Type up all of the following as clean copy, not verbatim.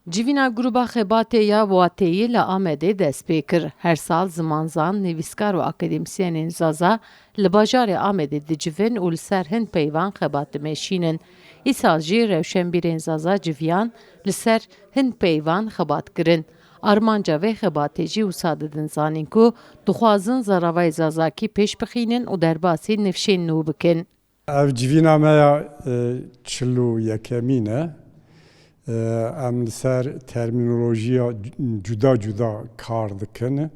Civîna gruba xebatê ya Wateyê li Amedê dest pê kir. Her sal zimanzan, nivîskar û akademîsyenên zaza li bajarê Amedê dicivin û li ser hin peyvan xebat dimeşînin. Îsal jî rewşenbîrên zaza civiyan li ser hin peyvan xebat kirin. Armanca vê xebatê jî wisa didin zanîn ku dixwazin zaravayê zazakî pêş bixînin û derbasî nifşên nû bikin. Ev civîna me ya çil û yekemîn e. Em li ser terminolojiya cuda cuda kar dikin.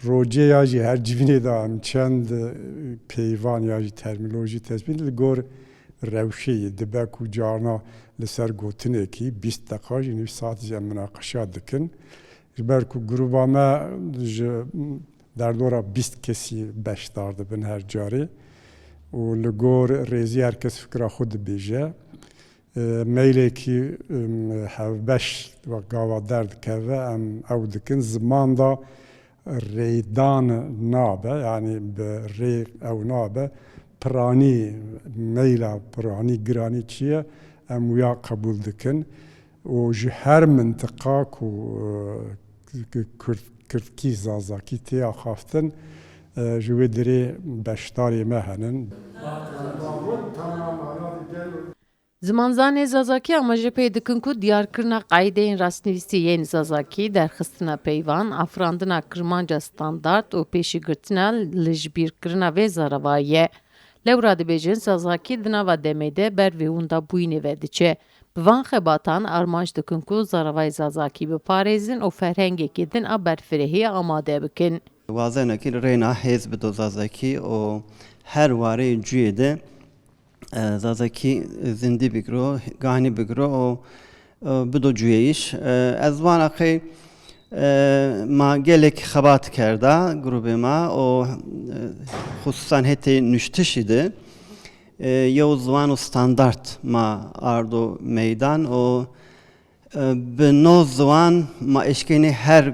Rojê ya jî her civînê de em çend peyvan ya jî terminolojî tespît li gor rewşeyê dibe ku carna li ser gotinekî 20 deqa jî nîv saet jî em münaqeşa dikin. Ji ber ku gruba me ji derdora 20 kesî beşdar dibin her carê û li gor rêzî herkes fikra xwe dibêje. Meylekî hevbeş gava derdikeve em ew dikin ziman da rêdan nabe yani bi rê ew nabe piranî meyla piranî giranî çi ye em wiya qebûl dikin û ji her mintiqa ku Kurdkî zazakî têya xaftin ji wê dirê beşdarê me henin. Zimanzanê zazakî amaje pê dikin ku diyarkirina qeydeyên rastnivîsî yên zazakî, derxistina peyvan, afirandina kirmanca standard û pêşîgirtina lijbîrkirina vê zaravayî ye. Lewra dibêjin zazakî di nava demê de ber vê wenda bûyînê ve diçe. Bi van xebatan armanc dikin ku zaravayê zazakî biparêzin û ferhengekê din a berfirehiyê amade bikin. Wazenekî li rêna hêz bi do zazakî û her warê ciyê de zazakî zindî bigro, ganî bigro û bido ciyêyiş. Ez vanaqê ma gelek xebat kerda grubê ma û xusûsan hetê nûştişî de yew ziwan û standard ma ardo meydan û bi no ziwan ma eşkenî her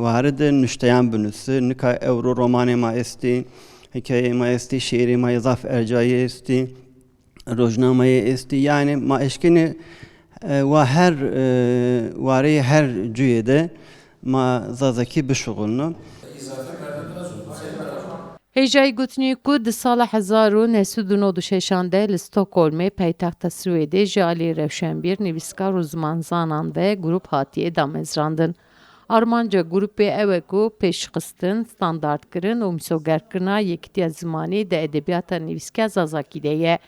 warê de nûşteyan binûsî. Nika Ewro romanê ma estî, hikayeyê ma estî, şêrê ma Yezaf Ercayî estî, rojnamayê estî yani ma eşkenî wa her warê her ciyê de ma zazakî bişuxulnu. Hêjayî gotinî ku di sala 1996 de li Stockholmê paytexta Swêdê ji alî rewşenbîr, nivîskar û zimanzanan ve grup hatiye damezrandin. Armanca grupê ew e ku pêşxistin, standardkirin û mîsogerkirina yekîtiya zimanî di edebiyata nivîska zazakî de ye.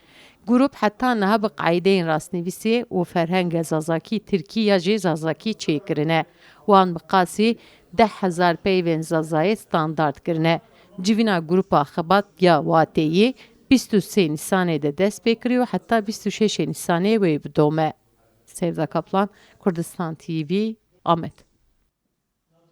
Grup heta niha bi qeydeyên rastnivîsê û ferhenga zazakî Tirkî ya jî zazakî çêkirine. Wan bi qasî 10,000 peyvên zazayê standard kirine. Civîna grupa xebat ya Wateyê 23 Nîsanê de dest pê kiriye û heta 26 Nîsanê wê bidome. Sevda Kaplan, Kurdistan TV, Amed.